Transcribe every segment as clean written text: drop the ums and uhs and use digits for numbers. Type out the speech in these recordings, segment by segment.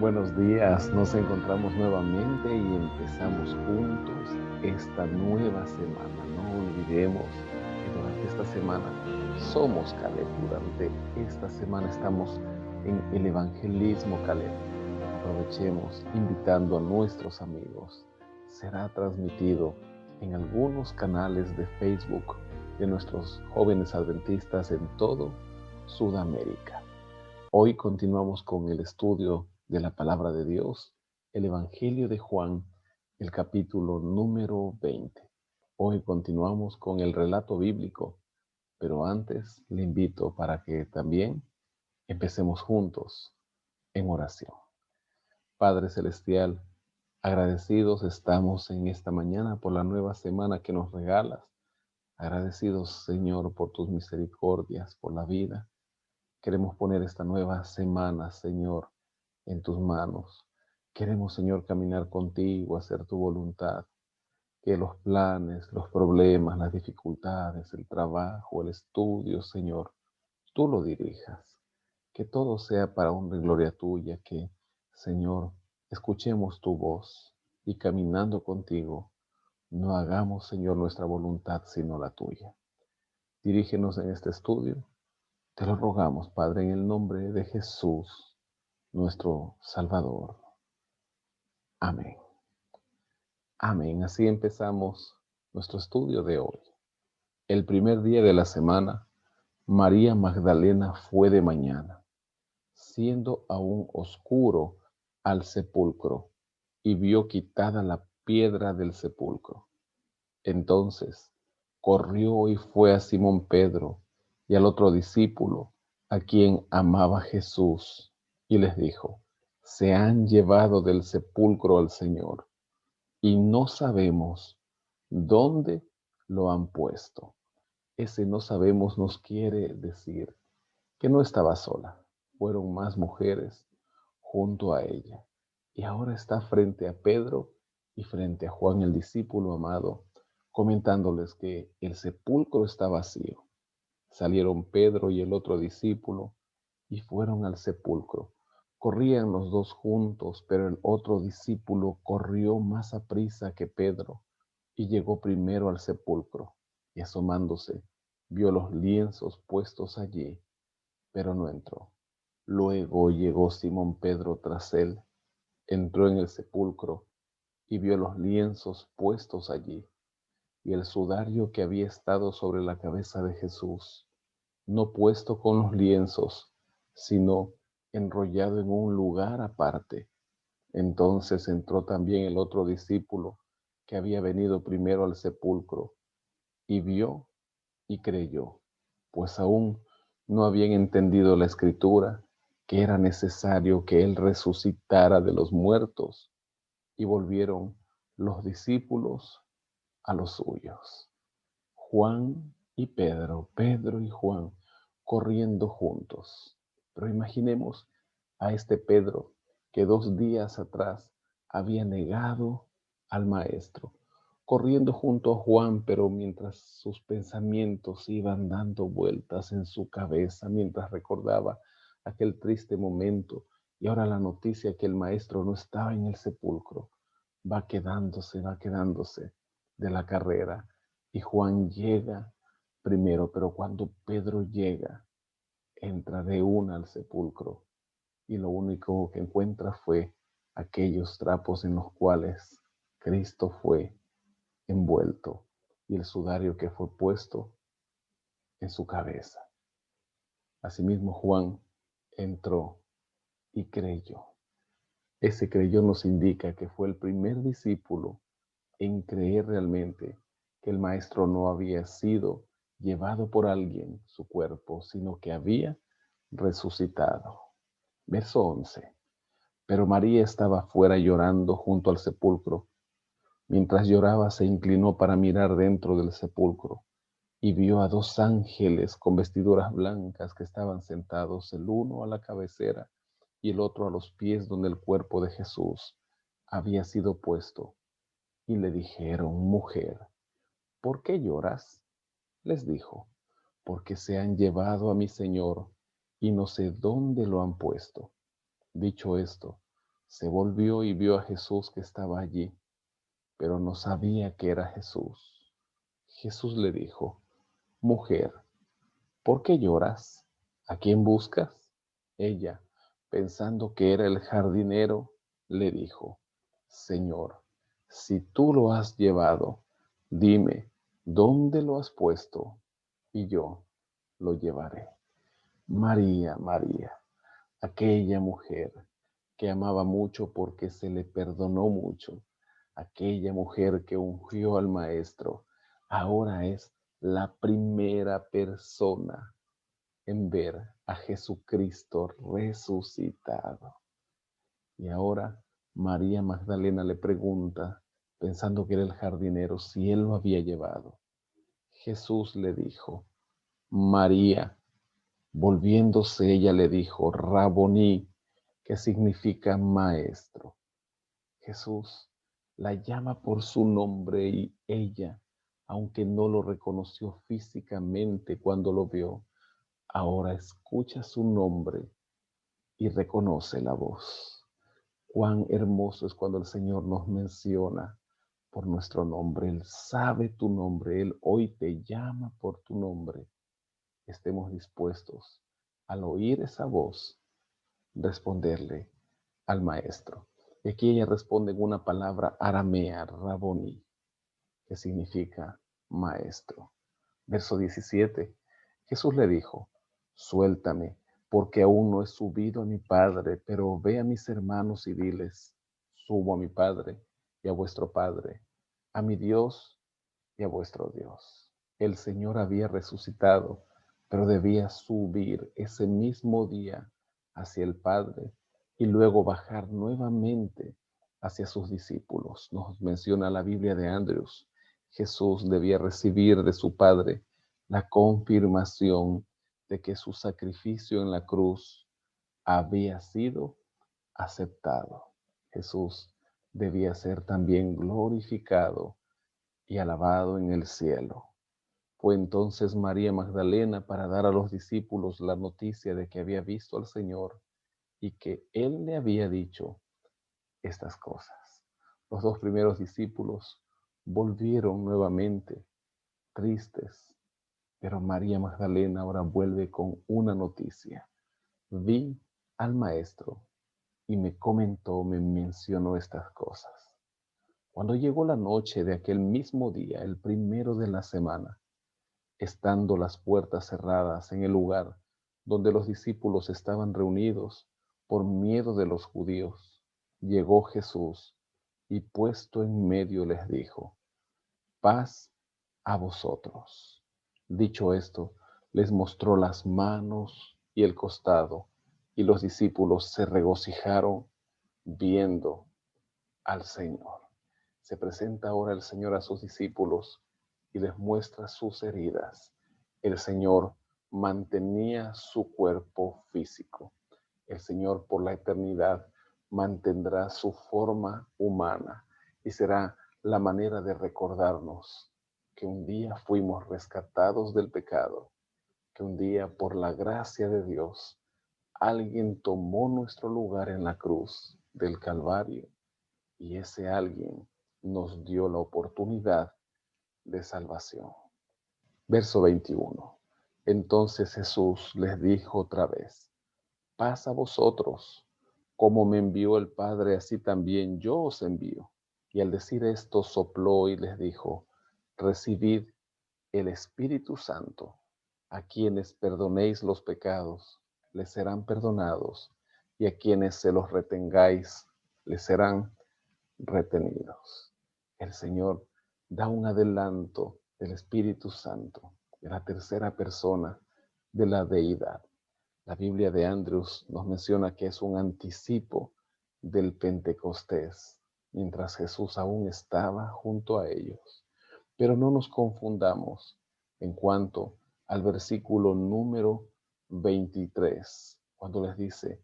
Buenos días, nos encontramos nuevamente y empezamos juntos esta nueva semana. No olvidemos que durante esta semana somos Caleb. Durante esta semana estamos en el evangelismo Caleb. Aprovechemos invitando a nuestros amigos. Será transmitido en algunos canales de Facebook de nuestros jóvenes adventistas en todo Sudamérica. Hoy continuamos con el estudio de la palabra de Dios, el Evangelio de Juan, el capítulo número 20. Hoy continuamos con el relato bíblico, pero antes le invito para que también empecemos juntos en oración. Padre Celestial, agradecidos estamos en esta mañana por la nueva semana que nos regalas. Agradecidos, Señor, por tus misericordias, por la vida. Queremos poner esta nueva semana, Señor, en tus manos. Queremos, Señor, caminar contigo, hacer tu voluntad. Que los planes, los problemas, las dificultades, el trabajo, el estudio, Señor, tú lo dirijas. Que todo sea para honra y gloria tuya. Que, Señor, escuchemos tu voz y caminando contigo, no hagamos, Señor, nuestra voluntad sino la tuya. Dirígenos en este estudio. Te lo rogamos, Padre, en el nombre de Jesús, nuestro Salvador. Amén. Amén. Así empezamos nuestro estudio de hoy. El primer día de la semana, María Magdalena fue de mañana, siendo aún oscuro, al sepulcro, y vio quitada la piedra del sepulcro. Entonces corrió y fue a Simón Pedro y al otro discípulo, a quien amaba Jesús, y les dijo: se han llevado del sepulcro al Señor, y no sabemos dónde lo han puesto. Ese no sabemos nos quiere decir que no estaba sola. Fueron más mujeres junto a ella. Y ahora está frente a Pedro y frente a Juan, el discípulo amado, comentándoles que el sepulcro está vacío. Salieron Pedro y el otro discípulo y fueron al sepulcro. Corrían los dos juntos, pero el otro discípulo corrió más aprisa que Pedro y llegó primero al sepulcro, y asomándose, vio los lienzos puestos allí, pero no entró. Luego llegó Simón Pedro tras él, entró en el sepulcro y vio los lienzos puestos allí, y el sudario que había estado sobre la cabeza de Jesús, no puesto con los lienzos, sino enrollado en un lugar aparte. Entonces entró también el otro discípulo que había venido primero al sepulcro, y vio y creyó, pues aún no habían entendido la escritura, que era necesario que él resucitara de los muertos, y volvieron los discípulos a los suyos. Juan y Pedro, Pedro y Juan, corriendo juntos. Pero imaginemos a este Pedro que 2 días atrás había negado al Maestro, corriendo junto a Juan, pero mientras sus pensamientos iban dando vueltas en su cabeza, mientras recordaba aquel triste momento y ahora la noticia que el Maestro no estaba en el sepulcro, va quedándose de la carrera. Y Juan llega primero, pero cuando Pedro llega, entra de una al sepulcro y lo único que encuentra fue aquellos trapos en los cuales Cristo fue envuelto y el sudario que fue puesto en su cabeza. Asimismo, Juan entró y creyó. Ese creyó nos indica que fue el primer discípulo en creer realmente que el Maestro no había sido llevado por alguien, su cuerpo, sino que había resucitado. Verso 11. Pero María estaba fuera llorando junto al sepulcro. Mientras lloraba, se inclinó para mirar dentro del sepulcro y vio a 2 ángeles con vestiduras blancas que estaban sentados, el uno a la cabecera y el otro a los pies donde el cuerpo de Jesús había sido puesto. Y le dijeron: mujer, ¿por qué lloras? Les dijo: porque se han llevado a mi Señor y no sé dónde lo han puesto. Dicho esto, Se volvió y vio a Jesús que estaba allí, pero no sabía que era Jesús. Jesús le dijo: Mujer, ¿por qué lloras? ¿A quién buscas? Ella, pensando que era el jardinero, le dijo: Señor, si tú lo has llevado, dime, ¿dónde lo has puesto? Y yo lo llevaré. María, María, aquella mujer que amaba mucho porque se le perdonó mucho, aquella mujer que ungió al Maestro, ahora es la primera persona en ver a Jesucristo resucitado. Y ahora María Magdalena le pregunta, pensando que era el jardinero, si él lo había llevado. Jesús le dijo: María. Volviéndose ella le dijo: Raboní, que significa maestro. Jesús la llama por su nombre y ella, aunque no lo reconoció físicamente cuando lo vio, ahora escucha su nombre y reconoce la voz. Cuán hermoso es cuando el Señor nos menciona por nuestro nombre. Él sabe tu nombre. Él hoy te llama por tu nombre. Estemos dispuestos, al oír esa voz, responderle al Maestro. Y aquí ella responde en una palabra aramea, Rabboni, que significa maestro. Verso 17. Jesús le dijo: Suéltame, porque aún no he subido a mi Padre, pero ve a mis hermanos y diles: Subo a mi Padre y a vuestro Padre, a mi Dios y a vuestro Dios. El Señor había resucitado, pero debía subir ese mismo día hacia el Padre y luego bajar nuevamente hacia sus discípulos. Nos menciona la Biblia de Andrews. Jesús debía recibir de su Padre la confirmación de que su sacrificio en la cruz había sido aceptado. Jesús debía ser también glorificado y alabado en el cielo. Fue entonces María Magdalena para dar a los discípulos la noticia de que había visto al Señor y que Él le había dicho estas cosas. Los dos primeros discípulos volvieron nuevamente tristes, pero María Magdalena ahora vuelve con una noticia. Vi al Maestro y me comentó, me mencionó estas cosas. Cuando llegó la noche de aquel mismo día, el primero de la semana, estando las puertas cerradas en el lugar donde los discípulos estaban reunidos por miedo de los judíos, llegó Jesús y puesto en medio les dijo: Paz a vosotros. Dicho esto, les mostró las manos y el costado, y los discípulos se regocijaron viendo al Señor. Se presenta ahora el Señor a sus discípulos y les muestra sus heridas. El Señor mantenía su cuerpo físico. El Señor por la eternidad mantendrá su forma humana y será la manera de recordarnos que un día fuimos rescatados del pecado, que un día por la gracia de Dios alguien tomó nuestro lugar en la cruz del Calvario y ese alguien nos dio la oportunidad de salvación. Verso 21. Entonces Jesús les dijo otra vez: Paz a vosotros, como me envió el Padre, así también yo os envío. Y al decir esto sopló y les dijo: Recibid el Espíritu Santo. A quienes perdonéis los pecados, les serán perdonados, y a quienes se los retengáis, les serán retenidos. El Señor da un adelanto del Espíritu Santo, de la tercera persona de la deidad. La Biblia de Andrews nos menciona que es un anticipo del Pentecostés, mientras Jesús aún estaba junto a ellos. Pero no nos confundamos en cuanto al versículo número 23, cuando les dice: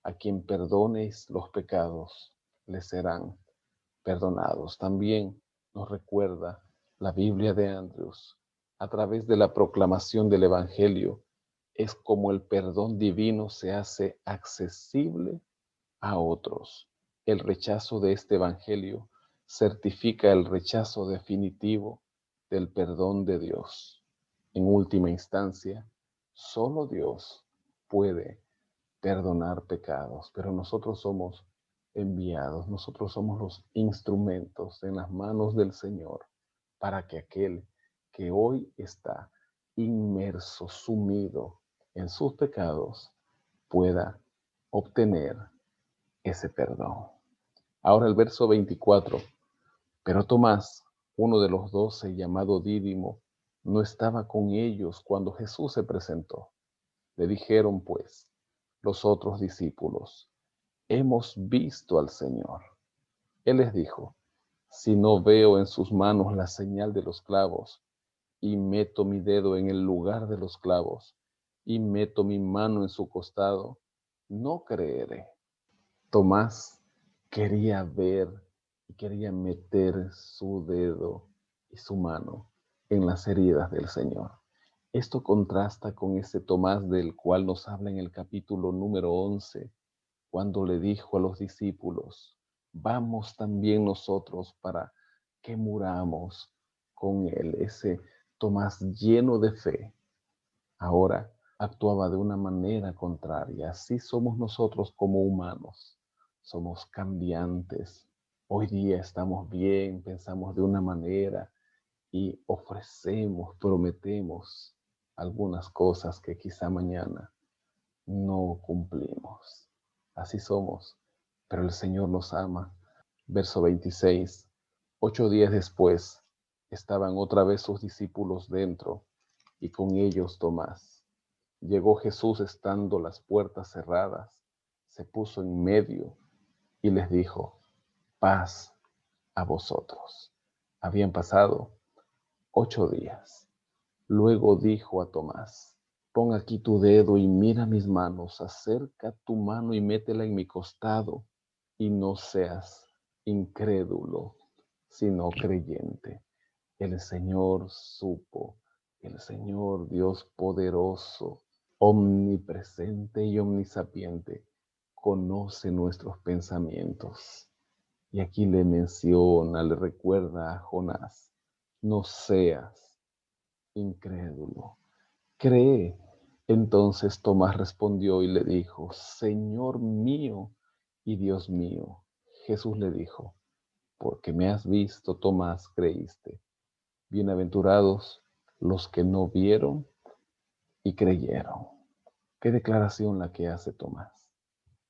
a quien perdonéis los pecados, les serán perdonados. También nos recuerda la Biblia de Andrews, a través de la proclamación del Evangelio, es como el perdón divino se hace accesible a otros. El rechazo de este evangelio certifica el rechazo definitivo del perdón de Dios. En última instancia, solo Dios puede perdonar pecados, pero nosotros somos enviados, nosotros somos los instrumentos en las manos del Señor para que aquel que hoy está inmerso, sumido en sus pecados, pueda obtener ese perdón. Ahora el verso 24. Pero Tomás, uno de los 12, llamado Dídimo, no estaba con ellos cuando Jesús se presentó. Le dijeron pues los otros discípulos: hemos visto al Señor. Él les dijo: si no veo en sus manos la señal de los clavos, y meto mi dedo en el lugar de los clavos, y meto mi mano en su costado, no creeré. Tomás quería ver y quería meter su dedo y su mano en las heridas del Señor. Esto contrasta con ese Tomás del cual nos habla en el capítulo número 11, cuando le dijo a los discípulos: vamos también nosotros para que muramos con él. Ese Tomás lleno de fe ahora actuaba de una manera contraria. Así somos nosotros como humanos. Somos cambiantes. Hoy día estamos bien, pensamos de una manera y ofrecemos, prometemos algunas cosas que quizá mañana no cumplimos. Así somos, pero el Señor nos ama. Verso 26. 8 días después, estaban otra vez sus discípulos dentro y con ellos Tomás. Llegó Jesús estando las puertas cerradas, se puso en medio y les dijo: paz a vosotros. Habían pasado 8 días. Luego dijo a Tomás: pon aquí tu dedo y mira mis manos, acerca tu mano y métela en mi costado, y no seas incrédulo, sino creyente. El Señor supo, el Señor Dios poderoso, omnipresente y omnisapiente, conoce nuestros pensamientos. Y aquí le menciona, le recuerda a Jonás: no seas incrédulo, cree. Entonces Tomás respondió y le dijo: Señor mío y Dios mío. Jesús le dijo: porque me has visto, Tomás, creíste. Bienaventurados los que no vieron y creyeron. Qué declaración la que hace Tomás: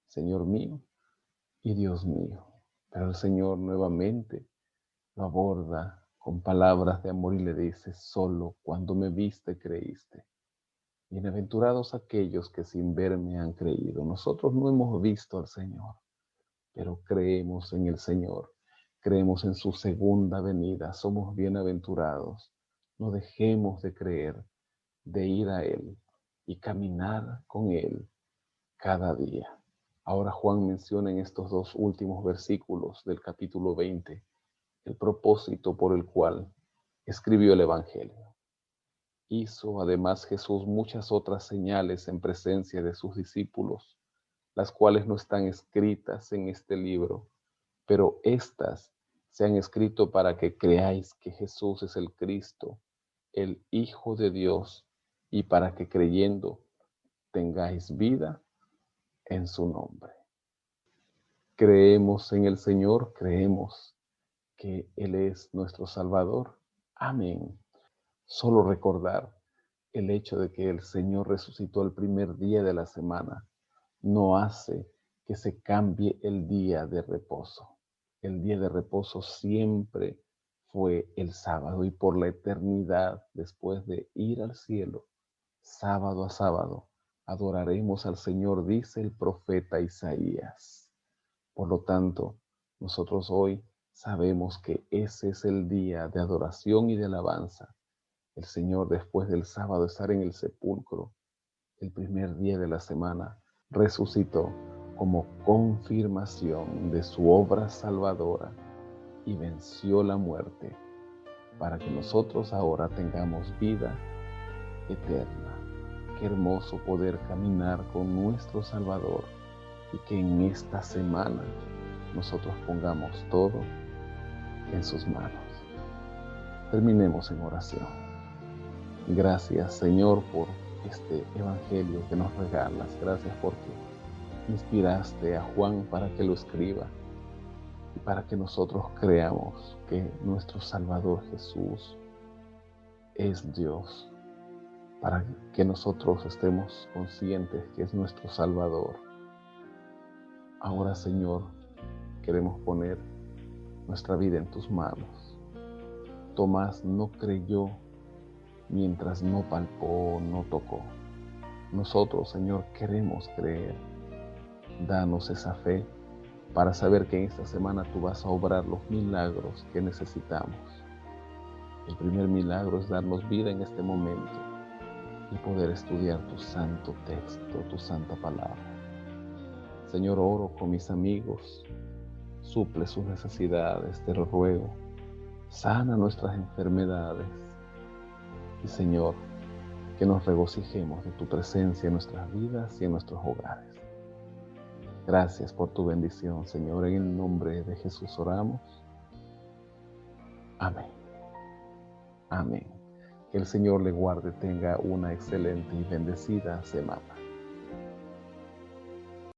Señor mío y Dios mío. Pero el Señor nuevamente lo aborda con palabras de amor y le dice: solo cuando me viste creíste. Bienaventurados aquellos que sin verme han creído. Nosotros no hemos visto al Señor, pero creemos en el Señor. Creemos en su segunda venida. Somos bienaventurados. No dejemos de creer, de ir a Él y caminar con Él cada día. Ahora Juan menciona en estos 2 últimos versículos del capítulo 20 el propósito por el cual escribió el Evangelio. Hizo además Jesús muchas otras señales en presencia de sus discípulos, las cuales no están escritas en este libro, pero éstas se han escrito para que creáis que Jesús es el Cristo, el Hijo de Dios, y para que creyendo tengáis vida en su nombre. Creemos en el Señor, creemos que Él es nuestro Salvador. Amén. Solo recordar el hecho de que el Señor resucitó el primer día de la semana no hace que se cambie el día de reposo. El día de reposo siempre fue el sábado, y por la eternidad, después de ir al cielo, sábado a sábado, adoraremos al Señor, dice el profeta Isaías. Por lo tanto, nosotros hoy sabemos que ese es el día de adoración y de alabanza. El Señor, después del sábado estar en el sepulcro, el primer día de la semana, resucitó como confirmación de su obra salvadora y venció la muerte para que nosotros ahora tengamos vida eterna. Qué hermoso poder caminar con nuestro Salvador y que en esta semana nosotros pongamos todo en sus manos. Terminemos en oración. Gracias, Señor, por este evangelio que nos regalas. Gracias porque inspiraste a Juan para que lo escriba y para que nosotros creamos que nuestro Salvador Jesús es Dios, para que nosotros estemos conscientes que es nuestro Salvador. Ahora, Señor, queremos poner nuestra vida en tus manos. Tomás no creyó mientras no palpó, no tocó. Nosotros, Señor, queremos creer. Danos esa fe para saber que en esta semana tú vas a obrar los milagros que necesitamos. El primer milagro es darnos vida en este momento y poder estudiar tu santo texto, tu santa palabra. Señor, oro con mis amigos, suple sus necesidades, te lo ruego, sana nuestras enfermedades y, Señor, que nos regocijemos de tu presencia en nuestras vidas y en nuestros hogares. Gracias por tu bendición, Señor, en el nombre de Jesús oramos. Amén. Amén. Que el Señor le guarde, tenga una excelente y bendecida semana.